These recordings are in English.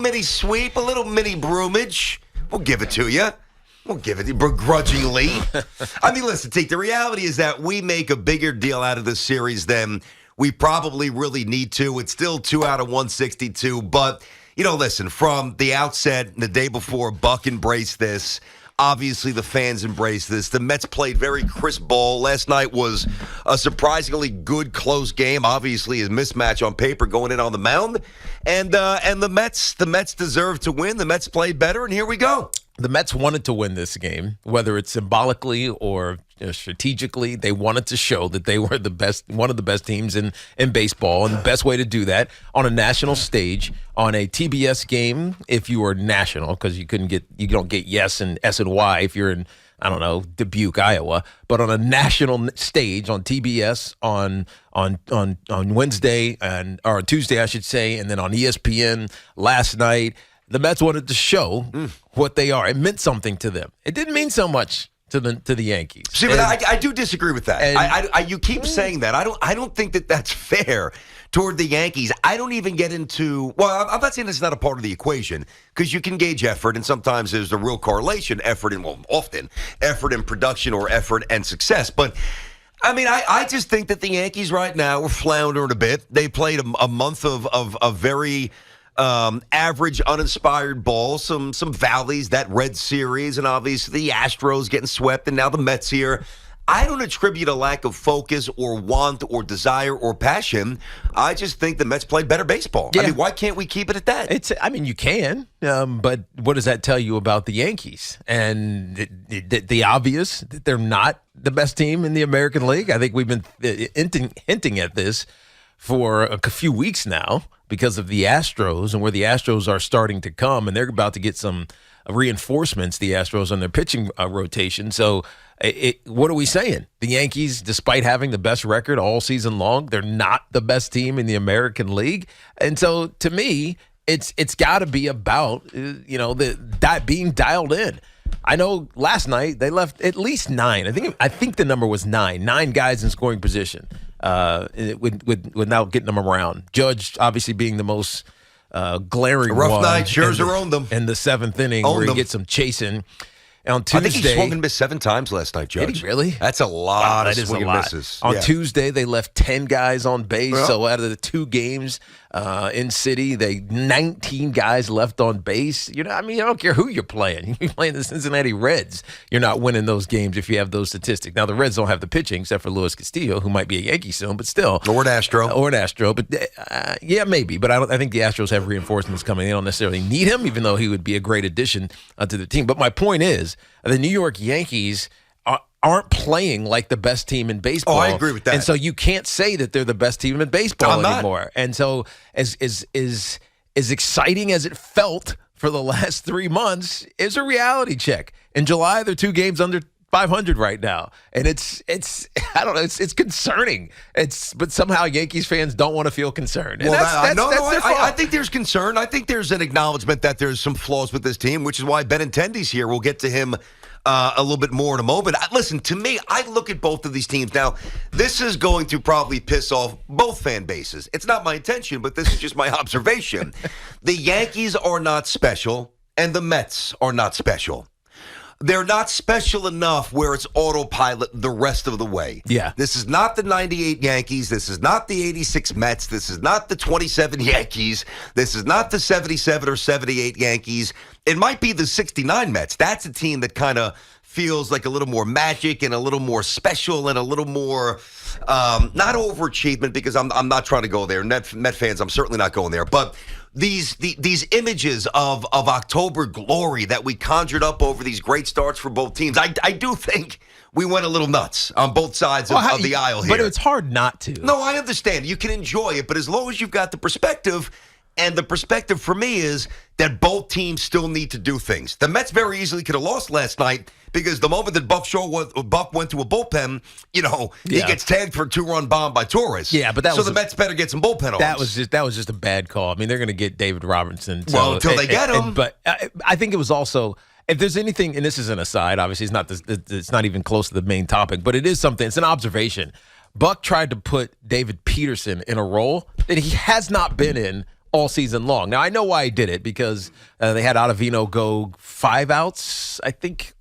Mini sweep, a little mini broomage. We'll give it to you. We'll give it to you begrudgingly. I mean, listen, Teke, the reality is that we make a bigger deal out of this series than we probably really need to. It's still 2 out of 162. But, listen, from the outset, the day before, Buck embraced this. Obviously, the fans embraced this. The Mets played very crisp ball. Last night was a surprisingly good, close game. Obviously, a mismatch on paper going in on the mound. And the Mets deserve to win. The Mets played better, and here we go. The Mets wanted to win this game, whether it's symbolically or strategically. They wanted to show that they were the best, one of the best teams in baseball, and the best way to do that on a national stage, on a TBS game, if you were national, because you don't get yes and S and Y if you're in, I don't know, Dubuque, Iowa, but on a national stage on TBS on Wednesday or on Tuesday, I should say, and then on ESPN last night. The Mets wanted to show what they are. It meant something to them. It didn't mean so much to the Yankees. See, but I do disagree with that. You keep saying that. I don't think that that's fair toward the Yankees. I don't even get into. Well, I'm not saying it's not a part of the equation because you can gauge effort, and sometimes there's a real correlation. Often effort and production or effort and success, but. I mean, I just think that the Yankees right now are floundering a bit. They played a month of very average, uninspired ball, some valleys, that Red Series, and obviously the Astros getting swept, and now the Mets here. I don't attribute a lack of focus or want or desire or passion. I just think the Mets played better baseball. Yeah. I mean, why can't we keep it at that? You can, but what does that tell you about the Yankees? And the obvious, that they're not the best team in the American League. I think we've been hinting at this for a few weeks now because of the Astros and where the Astros are starting to come, and they're about to get some reinforcements, the Astros, on their pitching rotation. So what are we saying? The Yankees, despite having the best record all season long, they're not the best team in the American League. And so to me, it's got to be about, that being dialed in. I know last night they left at least 9. I think the number was 9. 9 guys in scoring position without getting them around. Judge obviously being the most glaring rough one. Night. Scherzer owned them in the 7th inning where he gets some chasing. On Tuesday, I think he swung and missed 7 times last night, Judge. Did he really? That's a lot of swing and misses. On Tuesday, they left 10 guys on base. Yeah. So out of the 2 games in City, 19 guys left on base. I don't care who you're playing. You're playing the Cincinnati Reds. You're not winning those games if you have those statistics. Now, the Reds don't have the pitching except for Luis Castillo, who might be a Yankee soon, but still. Or an Astro. But yeah, maybe. But I think the Astros have reinforcements coming. They don't necessarily need him, even though he would be a great addition to the team. But my point is, the New York Yankees aren't playing like the best team in baseball. Oh, I agree with that. And so you can't say that they're the best team in baseball anymore. And so as exciting as it felt for the last 3 months is a reality check. In July, they're 2 games under 500 right now. And it's I don't know, it's concerning. But somehow Yankees fans don't want to feel concerned. And that's their fault. I think there's concern. I think there's an acknowledgement that there's some flaws with this team, which is why Benintendi's here. We'll get to him a little bit more in a moment. Listen, to me, I look at both of these teams. Now, this is going to probably piss off both fan bases. It's not my intention, but this is just my observation. The Yankees are not special, and the Mets are not special. They're not special enough where it's autopilot the rest of the way. Yeah. This is not the 98 Yankees. This is not the 86 Mets. This is not the 27 Yankees. This is not the 77 or 78 Yankees. It might be the 69 Mets. That's a team that kind of feels like a little more magic and a little more special and a little more, not overachievement, because I'm not trying to go there. Met fans, I'm certainly not going there. But these images of October glory that we conjured up over these great starts for both teams, I do think we went a little nuts on both sides of the aisle here. But it's hard not to. No, I understand. You can enjoy it, but as long as you've got the perspective, and the perspective for me is that both teams still need to do things. The Mets very easily could have lost last night because the moment that Buck went to a bullpen, he gets tagged for a 2-run bomb by Torres. Yeah, but the Mets better get some bullpen arms. That was just a bad call. I mean, they're going to get David Robertson. Until they get him. But I think it was also, if there's anything, and this is an aside, obviously it's not even close to the main topic, but it is something. It's an observation. Buck tried to put David Peterson in a role that he has not been in all season long. Now, I know why he did it, because they had Ottavino go 5 outs, I think,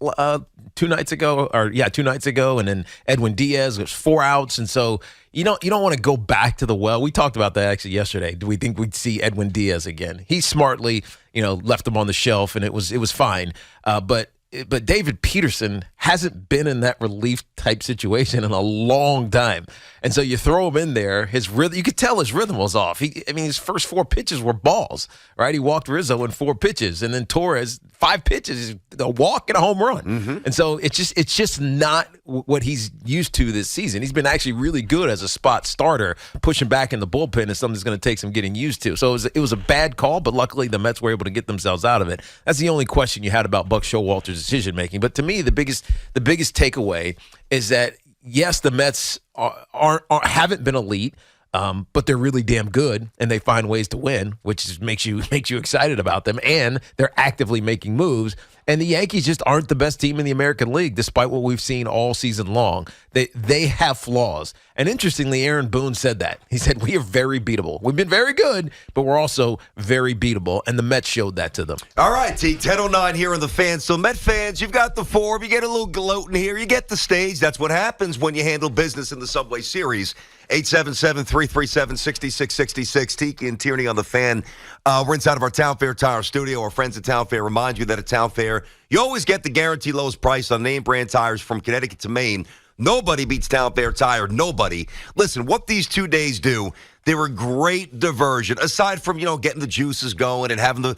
2 nights ago, and then Edwin Diaz was 4 outs, and so you don't want to go back to the well. We talked about that actually yesterday. Do we think we'd see Edwin Diaz again? He smartly, left him on the shelf, and it was fine. But David Peterson hasn't been in that relief type situation in a long time. And so you throw him in there, his rhythm, you could tell his rhythm was off. His first 4 pitches were balls, right? He walked Rizzo in 4 pitches, and then Torres 5 pitches, a walk and a home run. Mm-hmm. And so it's just not what he's used to this season. He's been actually really good as a spot starter. Pushing back in the bullpen is something that's going to take some getting used to. So it was a bad call, but luckily the Mets were able to get themselves out of it. That's the only question you had about Buck Showalter's decision making. But to me, the biggest takeaway is that yes, the Mets haven't been elite, but they're really damn good, and they find ways to win, which makes you excited about them. And they're actively making moves. And the Yankees just aren't the best team in the American League, despite what we've seen all season long. They have flaws. And interestingly, Aaron Boone said that. He said, we are very beatable. We've been very good, but we're also very beatable. And the Mets showed that to them. All right, T, 10:09 here on the Fan. So, Met fans, you've got the form. You get a little gloating here. You get the stage. That's what happens when you handle business in the Subway Series. 877-337-6666. Tiki and Tierney on the Fan. We're inside of our Town Fair Tire studio. Our friends at Town Fair remind you that at Town Fair, you always get the guaranteed lowest price on name brand tires from Connecticut to Maine. Nobody beats Town Fair Tire. Nobody. Listen, what these 2 days do, they're a great diversion. Aside from, getting the juices going and having the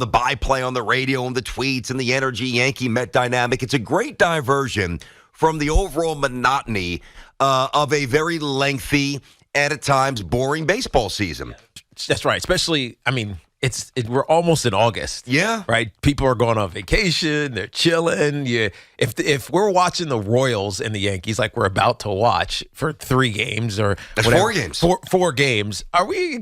byplay on the radio and the tweets and the energy Yankee Met dynamic, it's a great diversion from the overall monotony of a very lengthy and at times boring baseball season. That's right. Especially, we're almost in August. Yeah. Right? People are going on vacation. They're chilling. If we're watching the Royals and the Yankees like we're about to watch for 3 games or that's whatever, 4 games. Four games. Are we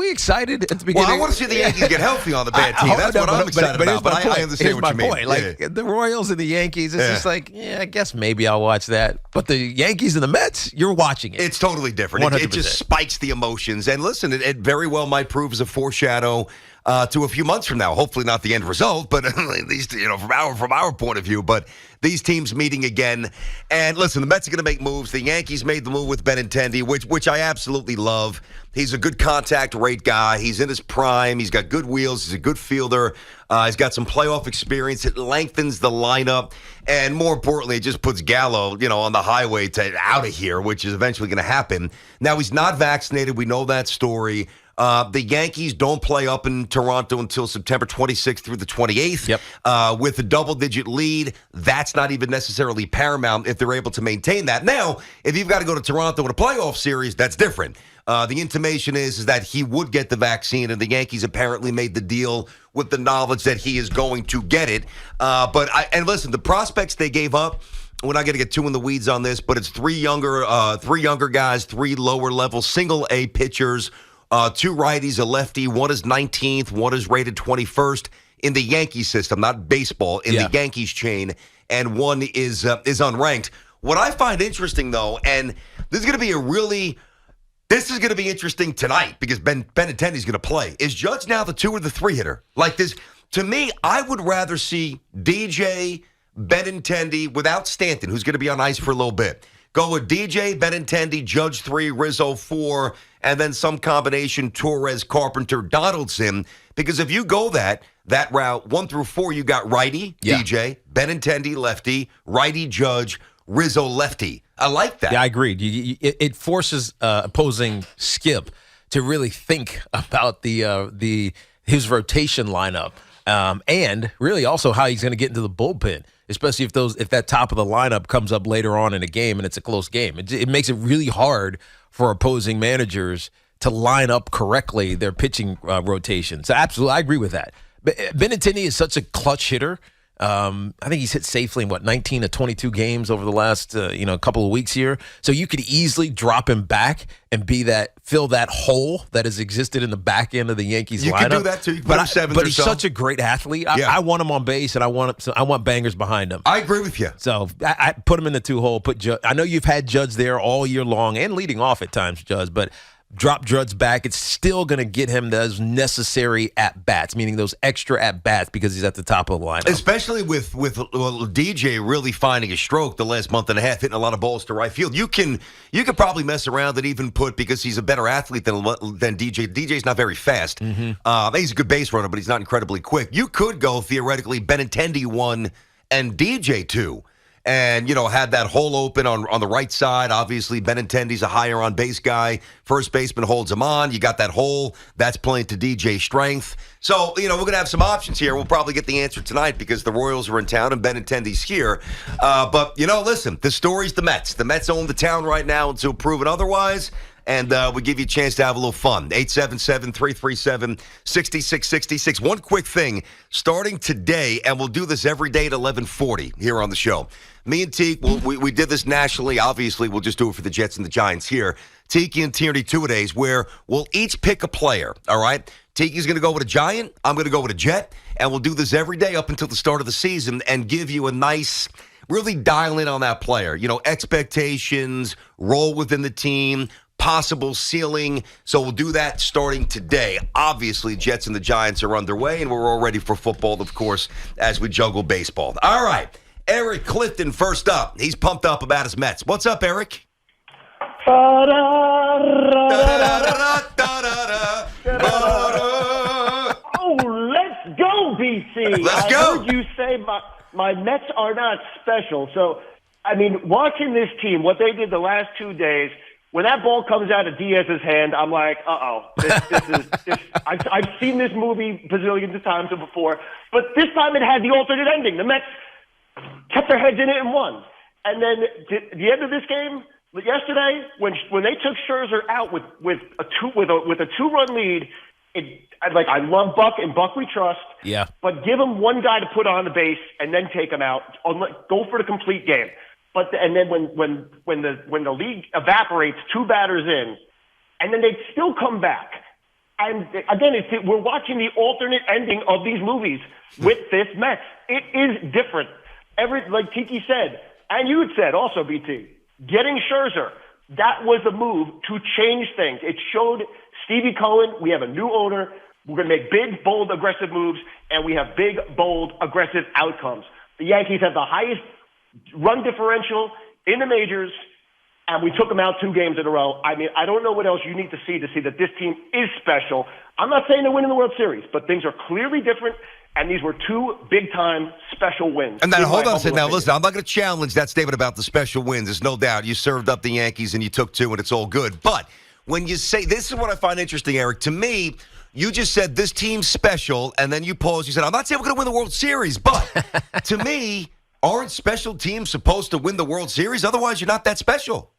excited at the beginning? Well, I want to see the Yankees get healthy on the bad team. That's what I'm excited about. But I understand what you mean. Point. Like the Royals and the Yankees, it's just like, I guess maybe I'll watch that. But the Yankees and the Mets, you're watching it. It's totally different. It just spikes the emotions. And listen, it very well might prove as a foreshadow to a few months from now. Hopefully not the end result, but at least from our point of view. But these teams meeting again, and listen, the Mets are going to make moves. The Yankees made the move with Benintendi, which I absolutely love. He's a good contact rate guy. He's in his prime. He's got good wheels. He's a good fielder. He's got some playoff experience. It lengthens the lineup, and more importantly, it just puts Gallo, on the highway to out of here, which is eventually going to happen. Now he's not vaccinated. We know that story. The Yankees don't play up in Toronto until September 26th through the 28th. Yep. With a double-digit lead, that's not even necessarily paramount if they're able to maintain that. Now, if you've got to go to Toronto in a playoff series, that's different. The intimation is that he would get the vaccine, and the Yankees apparently made the deal with the knowledge that he is going to get it. And listen, the prospects they gave up, we're not going to get too in the weeds on this, but it's 3 younger guys, 3 lower-level single-A pitchers, 2 righties, a lefty. One is 19th. One is rated 21st in the Yankee system, not baseball, in the Yankees chain. And one is unranked. What I find interesting, though, and this is going to be interesting tonight because Benintendi's going to play. Is Judge now the 2 or the 3 hitter? Like this, to me, I would rather see DJ, Benintendi without Stanton, who's going to be on ice for a little bit. Go with DJ, Benintendi, Judge 3, Rizzo 4, and then some combination Torres, Carpenter, Donaldson. Because if you go that route, 1 through 4, you got righty, DJ, Benintendi, lefty, righty, Judge, Rizzo, lefty. I like that. Yeah, I agree. It forces opposing Skip to really think about his rotation lineup, and really also how he's going to get into the bullpen. Especially if that top of the lineup comes up later on in a game and it's a close game. It makes it really hard for opposing managers to line up correctly their pitching rotation. So absolutely, I agree with that. But Benintendi is such a clutch hitter. I think he's hit safely in 19 to 22 games over the last couple of weeks here. So you could easily drop him back and fill that hole that has existed in the back end of the Yankees lineup. You can do that too. You can put him 7th but or he's so. such a great athlete. I want him on base, and I want bangers behind him. I agree with you. So I put him in the 2 hole. I know you've had Judge there all year long and leading off at times, Judge, but drop Judge back, it's still going to get him those necessary at-bats, meaning those extra at-bats because he's at the top of the lineup. Especially with DJ really finding a stroke the last month and a half, hitting a lot of balls to right field. You can probably mess around and even put, because he's a better athlete than DJ. DJ's not very fast. He's a good base runner, but he's not incredibly quick. You could go, theoretically, Benintendi 1 and DJ 2. And, had that hole open on the right side. Obviously, Benintendi's a higher on-base guy. First baseman holds him on. You got that hole. That's playing to DJ's strength. So, we're going to have some options here. We'll probably get the answer tonight because the Royals are in town and Benintendi's here. But, listen, the story's the Mets. The Mets own the town right now until proven otherwise. And we give you a chance to have a little fun. 877-337-6666. One quick thing, starting today, and we'll do this every day at 11:40 here on the show. Me and Tiki, we did this nationally. Obviously, we'll just do it for the Jets and the Giants here. Tiki and Tierney two-a-days, where we'll each pick a player, all right? Tiki's going to go with a Giant. I'm going to go with a Jet. And we'll do this every day up until the start of the season and give you a nice... really dial in on that player. Expectations, role within the team, possible ceiling. So we'll do that starting today. Obviously, Jets and the Giants are underway, and we're all ready for football, of course, as we juggle baseball. All right, Eric Clifton first up. He's pumped up about his Mets. What's up, Eric? Oh, let's go, BC. Let's go. I heard you say my Mets are not special. So, watching this team, what they did the last 2 days, when that ball comes out of Diaz's hand, I'm like, I've seen this movie bazillions of times before, but this time it had the alternate ending. The Mets kept their heads in it and won. And then the end of this game, yesterday, when they took Scherzer out with a 2-run lead, I love Buck, and Buck we trust. Yeah. But give him one guy to put on the base and then take him out. Go for the complete game. And then when the league evaporates, 2 batters in, and then they still come back. And again, we're watching the alternate ending of these movies with this Mets. It is different. Like Tiki said, and you had said also, BT, getting Scherzer, that was a move to change things. It showed Stevie Cohen, we have a new owner. We're going to make big, bold, aggressive moves, and we have big, bold, aggressive outcomes. The Yankees have the highest run differential in the majors, and we took them out 2 games in a row. I don't know what else you need to see that this team is special. I'm not saying they're winning the World Series, but things are clearly different, and these were 2 big-time special wins. And then, hold on a second. Now, listen, I'm not going to challenge that statement about the special wins. There's no doubt. You served up the Yankees, and you took 2, and it's all good. But when you say, this is what I find interesting, Eric, to me, you just said this team's special, and then you paused. You said, I'm not saying we're going to win the World Series, but to me, aren't special teams supposed to win the World Series? Otherwise, you're not that special.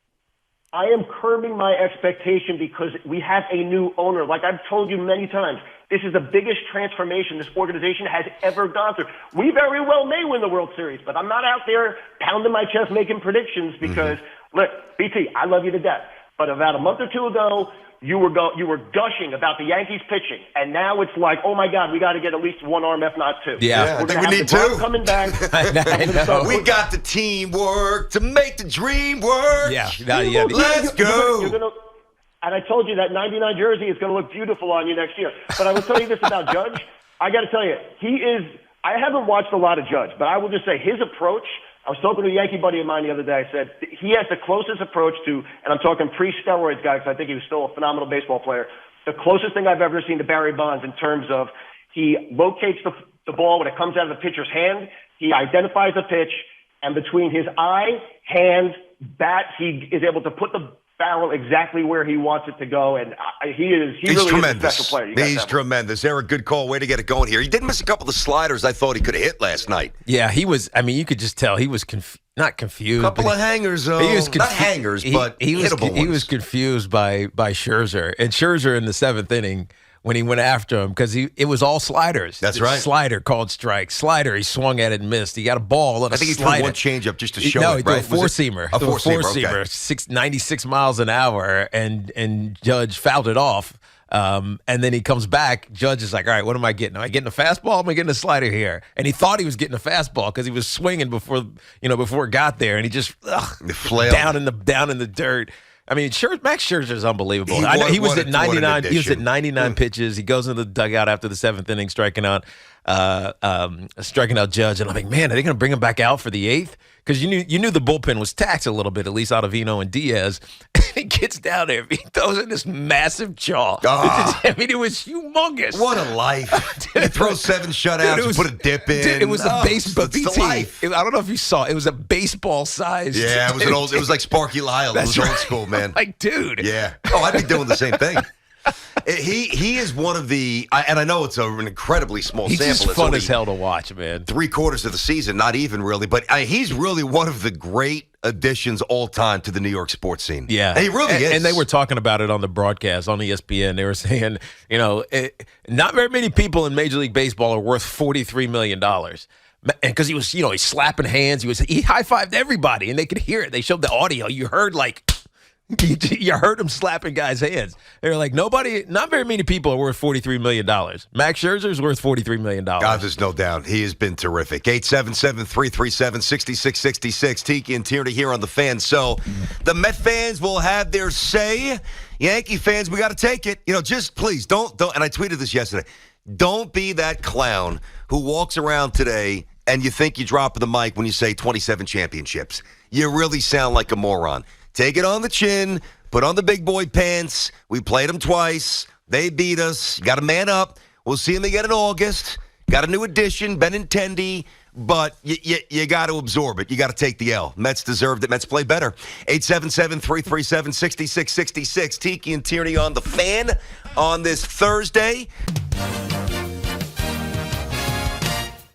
I am curbing my expectation because we have a new owner. Like I've told you many times, this is the biggest transformation this organization has ever gone through. We very well may win the World Series, but I'm not out there pounding my chest making predictions because, look, BT, I love you to death. But about a month or 2 ago, you were gushing about the Yankees pitching, and now it's like, oh my God, we got to get at least 1 arm, if not 2. Yeah, I think we need 2 coming back. I know. We got the teamwork to make the dream work. Yeah, let's go. And I told you that 99 jersey is going to look beautiful on you next year. But I will tell you this about Judge. I got to tell you, I haven't watched a lot of Judge, but I will just say his approach. I was talking to a Yankee buddy of mine the other day. I said he has the closest approach to, and I'm talking pre-steroids guy because I think he was still a phenomenal baseball player, the closest thing I've ever seen to Barry Bonds in terms of he locates the ball when it comes out of the pitcher's hand, he identifies the pitch, and between his eye, hand, bat, he is able to put the barrel exactly where he wants it to go, and he's really tremendous. Is a special player. He's tremendous. Eric, good call. Way to get it going here. He did miss a couple of sliders I thought he could have hit last night. Yeah, he was. You could just tell he was not confused. Couple of hangers, though. He was not hangers, but hittable ones. He was confused by Scherzer. And Scherzer in the 7th inning, when he went after him, because it was all sliders. That's right. Slider called strike. Slider, he swung at it and missed. He got a ball and I think he threw one changeup just to show it. No, it, he right? threw a four-seamer. A four-seamer, okay. 96 miles an hour, and Judge fouled it off. And then he comes back. Judge is like, all right, what am I getting? Am I getting a fastball? Am I getting a slider here? And he thought he was getting a fastball because he was swinging before it got there, and he just down in the dirt. I mean, Max Scherzer's unbelievable. He was at 99. He was at addition. 99 pitches. He goes into the dugout after the 7th inning, striking out Judge, and I'm like, man, are they going to bring him back out for the 8th? Because you knew the bullpen was taxed a little bit, at least Ottavino and Diaz. And he gets down there, he throws in this massive jaw. I mean, it was humongous. What a life! You throw 7 shutouts, you put a dip in. Dude, it was a baseball. It's the life. I don't know if you saw. It was a baseball size. Yeah, it was It was like Sparky Lyle. It was old school, man. Like, dude. Yeah. Oh, I'd be doing the same thing. He is one of the, and I know it's an incredibly small He's sample. just It's fun only as hell to watch, man. 3/4 of the season, not even really, but he's really one of the great additions all time to the New York sports scene. Yeah, he really is. And they were talking about it on the broadcast on ESPN. They were saying, not very many people in Major League Baseball are worth $43 million. And because he was, he's slapping hands, he high-fived everybody, and they could hear it. They showed the audio. You heard you heard him slapping guys' hands. They were like, not very many people are worth $43 million. Max Scherzer's worth $43 million. God, there's no doubt. He has been terrific. 877-337-6666. Tiki and Tierney here on The Fan. So the Met fans will have their say. Yankee fans, we got to take it. Just please don't. And I tweeted this yesterday. Don't be that clown who walks around today and you think you're dropping the mic when you say 27 championships. You really sound like a moron. Take it on the chin. Put on the big boy pants. We played them twice. They beat us. You got to man up. We'll see them again in August. Got a new addition, Benintendi. But you got to absorb it. You got to take the L. Mets deserved it. Mets play better. 877-337-6666. Tiki and Tierney on The Fan on this Thursday.